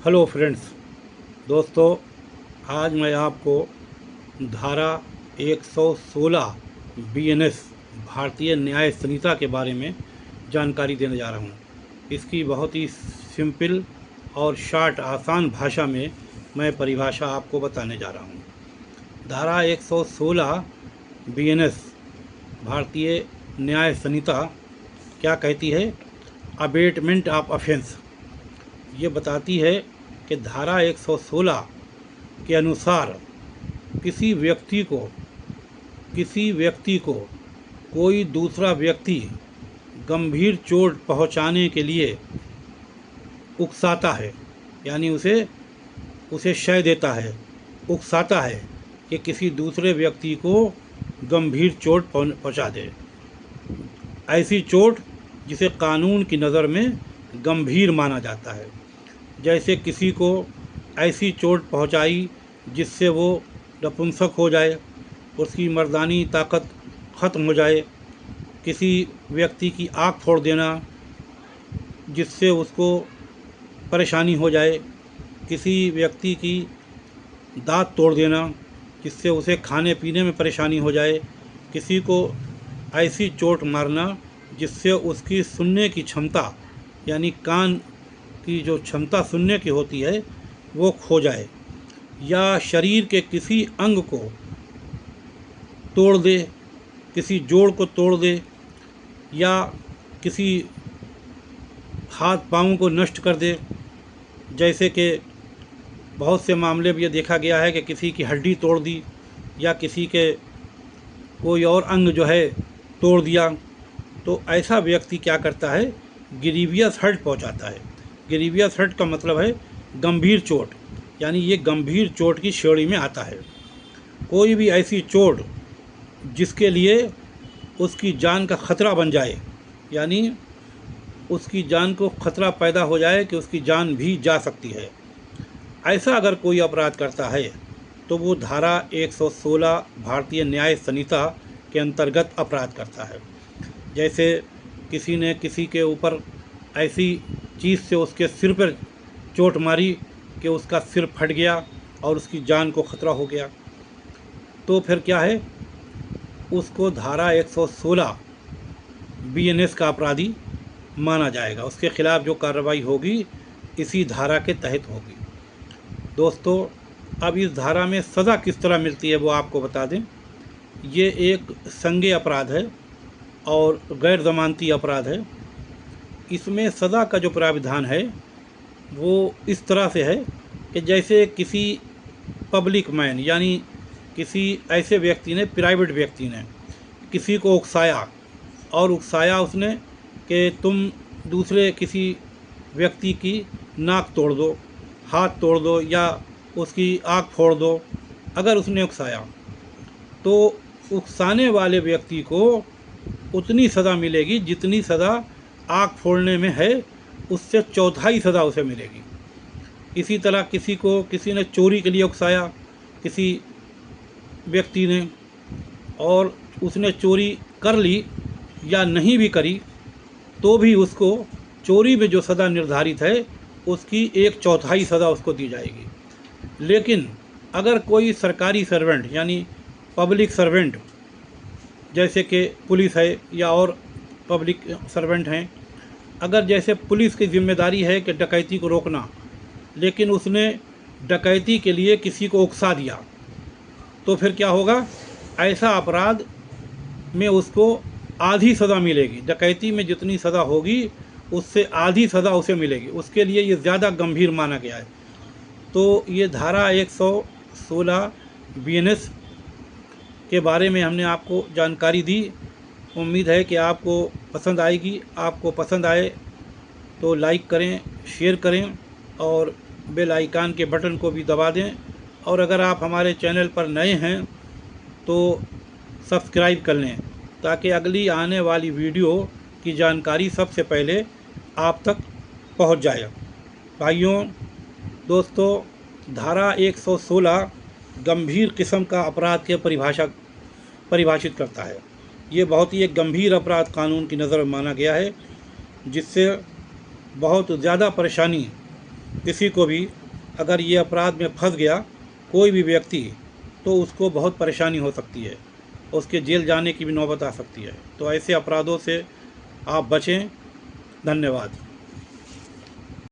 Hello friends, दोस्तों। आज मैं आपको धारा 116 बीएनएस भारतीय न्याय संहिता के बारे में जानकारी देने जा रहा हूँ। इसकी बहुत ही सिंपल और शार्ट आसान भाषा में मैं परिभाषा आपको बताने जा रहा हूँ। धारा 116 बीएनएस भारतीय न्याय संहिता क्या कहती है? Abetment of offence. ये बताती है कि धारा 116 के अनुसार किसी व्यक्ति को कोई दूसरा व्यक्ति गंभीर चोट पहुंचाने के लिए उकसाता है, यानी उसे शय देता है, उकसाता है कि किसी दूसरे व्यक्ति को गंभीर चोट पहुंचा दे। ऐसी चोट जिसे कानून की नज़र में गंभीर माना जाता है। जैसे किसी को ऐसी चोट पहुंचाई जिससे वो नपुंसक हो जाए, उसकी मर्दानी ताकत ख़त्म हो जाए। किसी व्यक्ति की आँख फोड़ देना जिससे उसको परेशानी हो जाए। किसी व्यक्ति की दांत तोड़ देना जिससे उसे खाने पीने में परेशानी हो जाए। किसी को ऐसी चोट मारना जिससे उसकी सुनने की क्षमता, यानी कान की जो क्षमता सुनने की होती है, वो खो जाए। या शरीर के किसी अंग को तोड़ दे, किसी जोड़ को तोड़ दे, या किसी हाथ पाँव को नष्ट कर दे। जैसे कि बहुत से मामले में ये देखा गया है कि किसी की हड्डी तोड़ दी या किसी के कोई और अंग जो है तोड़ दिया। तो ऐसा व्यक्ति क्या करता है? ग्रीवियस हर्ट पहुंचाता है। ग्रीवियस हर्ट का मतलब है गंभीर चोट, यानी ये गंभीर चोट की श्रेणी में आता है। कोई भी ऐसी चोट जिसके लिए उसकी जान का खतरा बन जाए, यानी उसकी जान को खतरा पैदा हो जाए कि उसकी जान भी जा सकती है, ऐसा अगर कोई अपराध करता है तो वो धारा 116 भारतीय न्याय संहिता के अंतर्गत अपराध करता है। जैसे किसी ने किसी के ऊपर ऐसी चीज़ से उसके सिर पर चोट मारी कि उसका सिर फट गया और उसकी जान को खतरा हो गया, तो फिर क्या है? उसको धारा 116 बीएनएस का अपराधी माना जाएगा। उसके खिलाफ़ जो कार्रवाई होगी इसी धारा के तहत होगी। दोस्तों, अब इस धारा में सज़ा किस तरह मिलती है वो आपको बता दें। ये एक संज्ञेय अपराध है और गैर ज़मानती अपराध है। इसमें सज़ा का जो प्राविधान है वो इस तरह से है कि जैसे किसी पब्लिक मैन, यानी किसी ऐसे व्यक्ति ने, प्राइवेट व्यक्ति ने किसी को उकसाया उसने कि तुम दूसरे किसी व्यक्ति की नाक तोड़ दो, हाथ तोड़ दो या उसकी आँख फोड़ दो। अगर उसने उकसाया तो उकसाने वाले व्यक्ति को उतनी सज़ा मिलेगी जितनी सज़ा आँख फोड़ने में है, उससे चौथाई सज़ा उसे मिलेगी। इसी तरह किसी ने चोरी के लिए उकसाया किसी व्यक्ति ने, और उसने चोरी कर ली या नहीं भी करी, तो भी उसको चोरी में जो सज़ा निर्धारित है उसकी 1/4 सज़ा उसको दी जाएगी। लेकिन अगर कोई सरकारी सर्वेंट, यानी पब्लिक सर्वेंट, जैसे कि पुलिस है या और पब्लिक सर्वेंट हैं, अगर जैसे पुलिस की जिम्मेदारी है कि डकैती को रोकना, लेकिन उसने डकैती के लिए किसी को उकसा दिया, तो फिर क्या होगा? ऐसा अपराध में उसको आधी सज़ा मिलेगी। डकैती में जितनी सज़ा होगी उससे आधी सज़ा उसे मिलेगी। उसके लिए ये ज़्यादा गंभीर माना गया है। तो ये धारा 116 बीएनएस के बारे में हमने आपको जानकारी दी। उम्मीद है कि आपको पसंद आएगी। आपको पसंद आए तो लाइक करें, शेयर करें और बेल आइकन के बटन को भी दबा दें। और अगर आप हमारे चैनल पर नए हैं तो सब्सक्राइब कर लें, ताकि अगली आने वाली वीडियो की जानकारी सबसे पहले आप तक पहुंच जाए। भाइयों, दोस्तों, धारा 116 गंभीर किस्म का अपराध के परिभाषित करता है। ये बहुत ही एक गंभीर अपराध कानून की नज़र में माना गया है, जिससे बहुत ज़्यादा परेशानी किसी को भी अगर ये अपराध में फंस गया कोई भी व्यक्ति, तो उसको बहुत परेशानी हो सकती है, उसके जेल जाने की भी नौबत आ सकती है। तो ऐसे अपराधों से आप बचें। धन्यवाद।